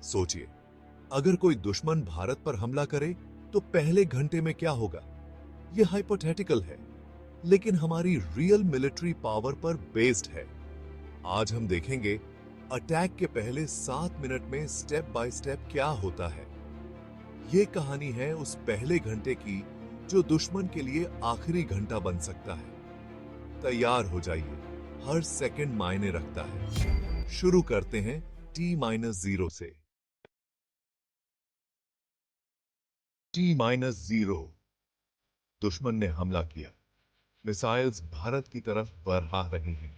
सोचिए, अगर कोई दुश्मन भारत पर हमला करे तो पहले घंटे में क्या होगा? यह हाइपोथेटिकल है, लेकिन हमारी रियल मिलिट्री पावर पर बेस्ड है। आज हम देखेंगे अटैक के पहले 7 मिनट में स्टेप बाय स्टेप क्या होता है। ये कहानी है उस पहले घंटे की जो दुश्मन के लिए आखिरी घंटा बन सकता है। तैयार हो जाइए, हर सेकंड मायने रखता है। शुरू करते हैं T-0 से। T-0। दुश्मन ने हमला किया। मिसाइल्स भारत की तरफ बरहा रही हैं,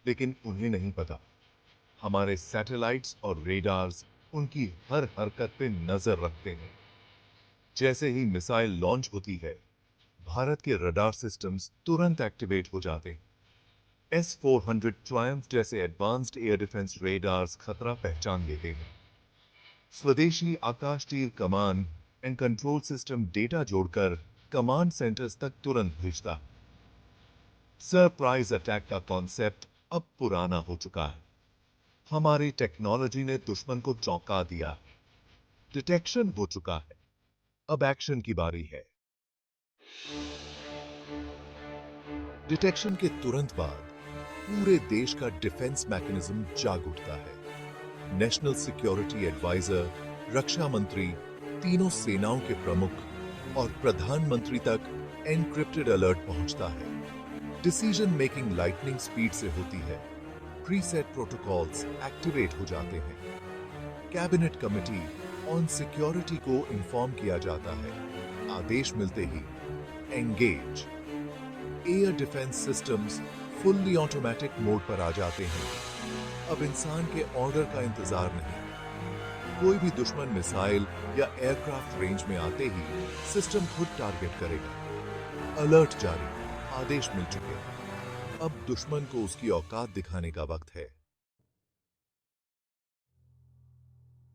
लेकिन उन्हें नहीं पता हमारे सैटेलाइट्स और रेडार्स उनकी हर हरकत पे नजर रखते हैं। जैसे ही मिसाइल लॉन्च होती है, भारत के रडार सिस्टम्स तुरंत एक्टिवेट हो जाते हैं। S-400 ट्रायम्फ जैसे एडवांस्ड एयर डिफेंस रेडार्स खतरा पहचान लेते हैं। स्वदेशी आकाश तीर command and control system data जोड़कर कमांड सेंटर्स तक तुरंत भेजता। सरप्राइज अटैक का कॉन्सेप्ट अब पुराना हो चुका है। हमारी टेक्नोलॉजी ने दुश्मन को चौंका दिया। डिटेक्शन हो चुका है, अब एक्शन की बारी है। डिटेक्शन के तुरंत बाद पूरे देश का डिफेंस मैकेनिज्म जाग उठता है। नेशनल सिक्योरिटी एडवाइजर, रक्षा मंत्री, तीनों सेनाओं के प्रमुख और प्रधानमंत्री तक एनक्रिप्टेड अलर्ट पहुंचता है। डिसीजन मेकिंग लाइटनिंग स्पीड से होती है। प्रीसेट प्रोटोकॉल्स एक्टिवेट हो जाते हैं। कैबिनेट कमेटी ऑन सिक्योरिटी को इन्फॉर्म किया जाता है। आदेश मिलते ही engage. Air defence systems fully automatic mode पर आ जाते हैं। अब इंसान के ऑर्डर का इंतजार नहीं। कोई भी दुश्मन मिसाइल या एयरक्राफ्ट रेंज में आते ही सिस्टम खुद टारगेट करेगा। अलर्ट जारी, आदेश मिल चुके हैं। अब दुश्मन को उसकी औकात दिखाने का वक्त है।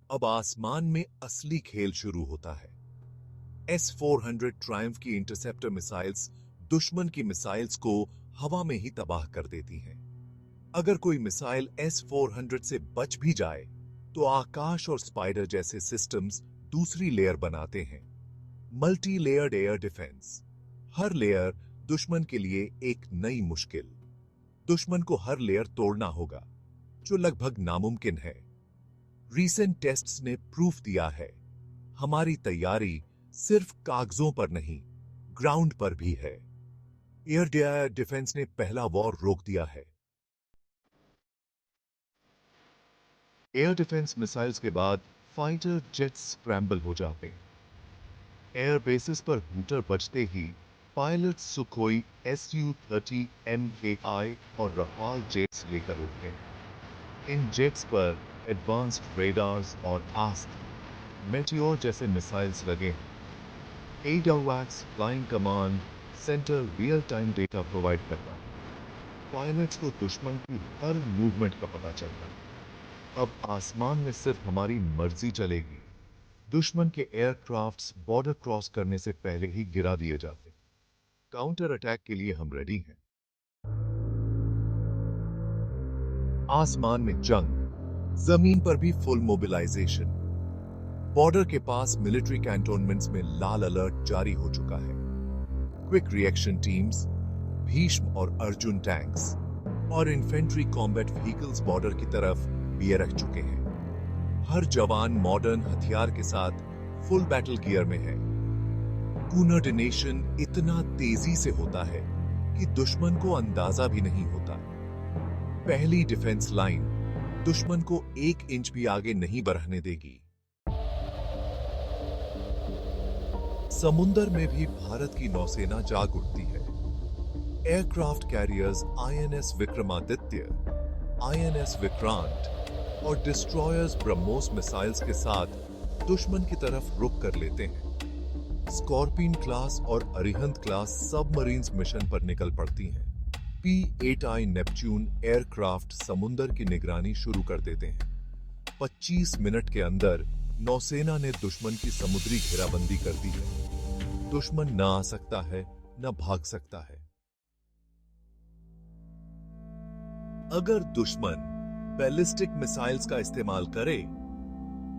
अब आसमान में असली खेल शुरू होता है। S-400 ट्रायम्फ की इंटरसेप्टर मिसाइल्स दुश्मन की मिसाइल्स को हवा में ही तबाह कर देती हैं। अगर कोई मिसाइल S-400 से बच भी जाए तो आकाश और स्पाइडर जैसे सिस्टम्स दूसरी लेयर बनाते हैं। Multi layered air defence. हर लेयर दुश्मन के लिए एक नई मुश्किल। दुश्मन को हर लेयर तोड़ना होगा, जो लगभग नामुमकिन है। रीसेंट टेस्ट्स ने प्रूफ दिया है, हमारी तैयारी सिर्फ कागजों पर नहीं, ग्राउंड पर भी है। एयर टू एयर डिफेंस ने पहला वॉर रोक दिया है। एयर डिफेंस मिसाइल्स के बाद फाइटर जेट्स स्क्रैम्बल हो जाते हैं। एयर बेसिस पर हूटर बजते ही पायलट सुखोई Su-30 MKI और रफाल जेट्स लेकर उठते हैं। इन जेट्स पर एडवांस्ड रेडार्स और आस्क मेटियोर जैसे मिसाइल्स लगे हैं। AWACS flying command centre real time data provide करता है। पायलट्स को दुश्मन की हर मूवमेंट का पता चलता है। अब आसमान में सिर्फ हमारी मर्जी चलेगी। दुश्मन के एयरक्राफ्ट्स बॉर्डर क्रॉस करने से पहले ही गिरा दिए जाते। काउंटर अटैक के लिए हम रेडी हैं। आसमान में जंग, जमीन पर भी फुल मोबिलाइजेशन। बॉर्डर के पास मिलिट्री कैंटोनमेंट्स में लाल अलर्ट जारी हो चुका है। क्विक रिएक्शन टीम्स, भीष्म और अर्जुन टैंक्स और इन्फेंट्री कॉम्बैट व्हीकल्स बॉर्डर की तरफ भी रख चुके हैं। हर जवान मॉडर्न हथियार के साथ फुल बैटल गियर में है। कोऑर्डिनेशन इतना तेजी से होता है कि दुश्मन को अंदाजा भी नहीं होता। पहली डिफेंस लाइन दुश्मन को 1 इंच भी आगे नहीं बढ़ने देगी। समुंदर में भी भारत की नौसेना जाग उठती है। Aircraft carriers INS Vikramaditya, INS Vikrant और डिस्ट्रॉयर्स ब्रह्मोस मिसाइल्स के साथ दुश्मन की तरफ रुख कर लेते हैं। स्कॉर्पियन क्लास और अरिहंत क्लास सबमरीन्स मिशन पर निकल पड़ती हैं। P-8I नेपच्यून एयरक्राफ्ट समुंदर की निगरानी शुरू कर देते हैं। 25 मिनट के अंदर नौसेना ने दुश्मन की समुद्री घेराबंदी कर दी है। दुश्मन न आ सकता है, न भाग सकता है। अगर दुश्मन बैलिस्टिक मिसाइल्स का इस्तेमाल करे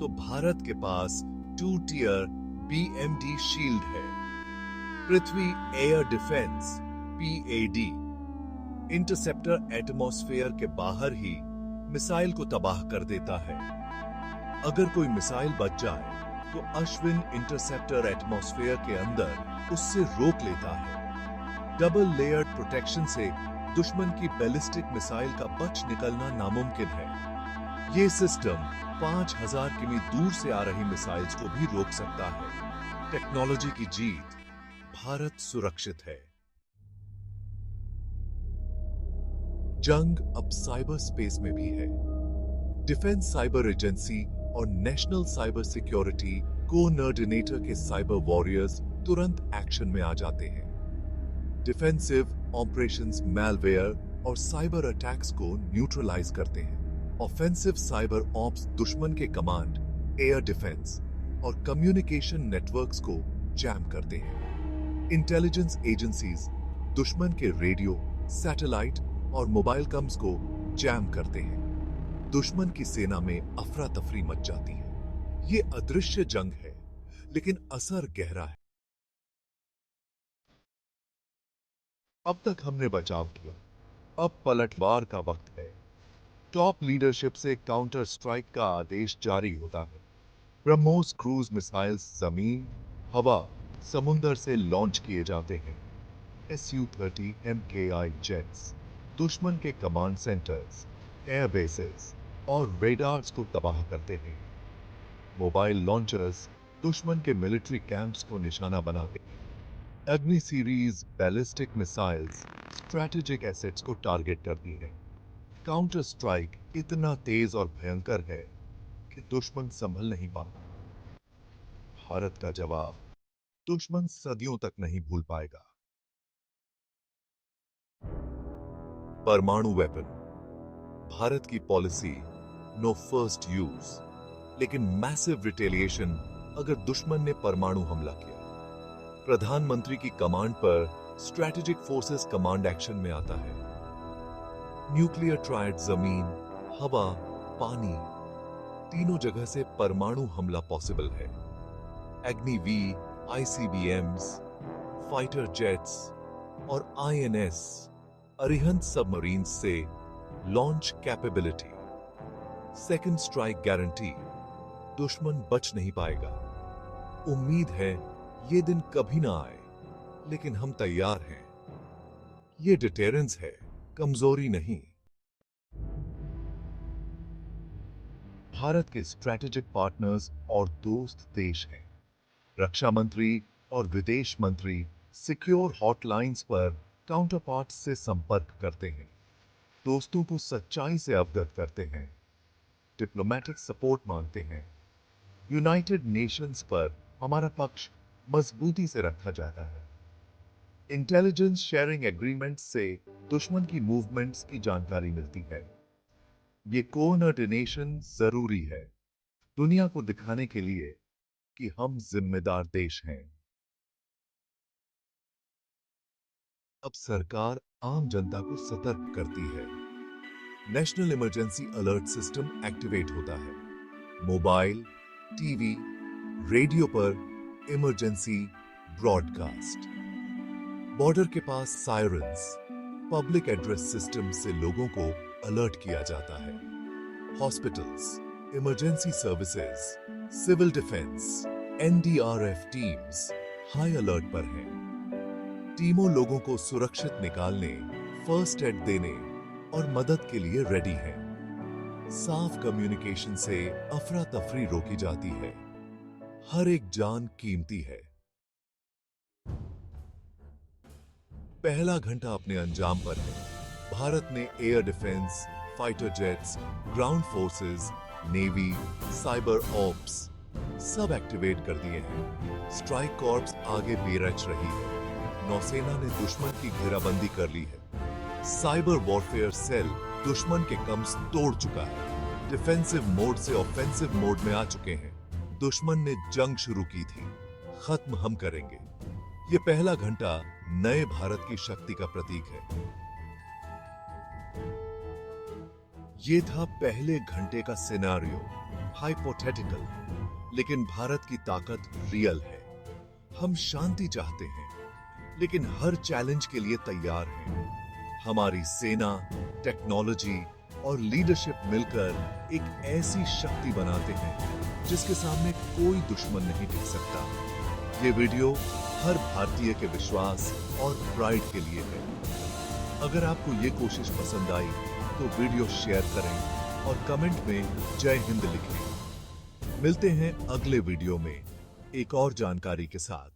तो भारत के पास 2 टियर BMD शील्ड है, Prithvi air defence PAD। Interceptor atmosphere के बाहर ही मिसाइल को तबाह कर देता है। अगर कोई मिसाइल बच जाए तो अश्विन इंटरसेप्टर एटमॉस्फेयर के अंदर उससे रोक लेता है। डबल लेयर्ड प्रोटेक्शन से दुश्मन की बैलिस्टिक मिसाइल का बच निकलना नामुमकिन है। ये सिस्टम 5000 किमी दूर से आ रही मिसाइल्स को भी रोक सकता है। टेक्नोलॉजी की जीत, भारत सुरक्षित है। जंग अब साइबर स्पेस में भी है। डिफेंस साइबर एजेंसी और नेशनल साइबर सिक्योरिटी कोऑर्डिनेटर के साइबर वॉरियर्स तुरंत एक्शन में आ जाते हैं। डिफेंसिव ऑपरेशंस मैलवेयर और साइबर अटैक्स को न्यूट्रलाइज करते हैं। ऑफेंसिव साइबर ऑप्स दुश्मन के कमांड, एयर डिफेंस और कम्युनिकेशन नेटवर्क्स को जैम करते हैं। इंटेलिजेंस एजेंसीज दुश्मन के रेडियो, सैटेलाइट और मोबाइल कम्स को जैम करते हैं। दुश्मन की सेना में अफरा तफरी मच जाती है। ये अदृश्य जंग है, लेकिन असर गहरा है। अब तक हमने बचाव किया, अब पलटवार का वक्त है। टॉप लीडरशिप से काउंटर स्ट्राइक का आदेश जारी होता है। ब्रह्मोस क्रूज मिसाइल्स जमीन, हवा, समुंदर से लॉन्च किए जाते हैं। Su-30 MKI जेट्स दुश्मन के कमांड सेंटर्स, एयर बेसेस और रेडार्स को तबाह करते हैं। मोबाइल लॉन्चर्स दुश्मन के मिलिट्री कैंप्स को निशाना बनाते हैं। अग्नि series ballistic missiles strategic assets को टारगेट करती है। काउंटर स्ट्राइक इतना तेज और भयंकर है कि दुश्मन संभल नहीं पाता। भारत का जवाब दुश्मन सदियों तक नहीं भूल पाएगा। परमाणु वेपन, भारत की पॉलिसी नो फर्स्ट यूज, लेकिन मैसिव रिटेलिएशन अगर दुश्मन ने परमाणु हमला किया। प्रधानमंत्री की कमांड पर स्ट्रैटेजिक फोर्सेस कमांड एक्शन में आता है। न्यूक्लियर ट्रायड जमीन, हवा, पानी तीनों जगह से परमाणु हमला पॉसिबल है। अग्निवी, ICBMs, फाइटर जेट्स और INS अरिहंत सबमरीन्स से launch capability. Second strike guarantee, दुश्मन बच नहीं पाएगा। उम्मीद है ये दिन कभी ना आए, लेकिन हम तैयार हैं। ये डिटेरेंस है, कमजोरी नहीं। भारत के स्ट्रैटेजिक पार्टनर्स और दोस्त देश हैं। रक्षा मंत्री और विदेश मंत्री सिक्योर हॉटलाइंस पर काउंटरपार्ट्स से संपर्क करते हैं, दोस्तों को सच्चाई से अवगत करते हैं, डिप्लोमेटिक सपोर्ट मांगते हैं। यूनाइटेड नेशंस पर हमारा पक्ष मजबूती से रखा जाता है। इंटेलिजेंस शेयरिंग एग्रीमेंट से दुश्मन की मूवमेंट्स की जानकारी मिलती है। ये कोऑर्डिनेशन जरूरी है, दुनिया को दिखाने के लिए कि हम जिम्मेदार देश हैं। अब सरकार आम जनता को सतर्क करती है। National emergency alert system activate होता है। मोबाइल, टीवी, रेडियो पर इमरजेंसी ब्रॉडकास्ट। बॉर्डर के पास सायरन्स, पब्लिक एड्रेस सिस्टम से लोगों को अलर्ट किया जाता है। Hospitals, emergency services, civil defence, NDRF teams high alert पर हैं। टीमों लोगों को सुरक्षित निकालने, फर्स्ट एड देने और मदद के लिए रेडी हैं। साफ कम्युनिकेशन से अफरा तफरी रोकी जाती है। हर एक जान कीमती है। पहला घंटा अपने अंजाम पर है। भारत ने air defence, fighter jets, ground forces, navy, cyber ops सब एक्टिवेट कर दिए हैं। स्ट्राइक कॉर्प्स आगे बेरच रही है। नौसेना ने दुश्मन की घेराबंदी कर ली है। साइबर वॉरफेयर सेल दुश्मन के कम्स तोड़ चुका है। डिफेंसिव मोड से ऑफेंसिव मोड में आ चुके हैं। दुश्मन ने जंग शुरू की थी, खत्म हम करेंगे। ये पहला घंटा नए भारत की शक्ति का प्रतीक है। ये था पहले घंटे का सिनेरियो, हाइपोथेटिकल, लेकिन भारत की ताकत रियल है। हम शांति चाहते हैं, लेकिन हर चैलेंज के लिए तैयार हैं। हमारी सेना, टेक्नोलॉजी और लीडरशिप मिलकर एक ऐसी शक्ति बनाते हैं जिसके सामने कोई दुश्मन नहीं टिक सकता। ये वीडियो हर भारतीय के विश्वास और प्राइड के लिए है। अगर आपको ये कोशिश पसंद आई तो वीडियो शेयर करें और कमेंट में जय हिंद लिखें। मिलते हैं अगले वीडियो में एक और जानकारी के साथ।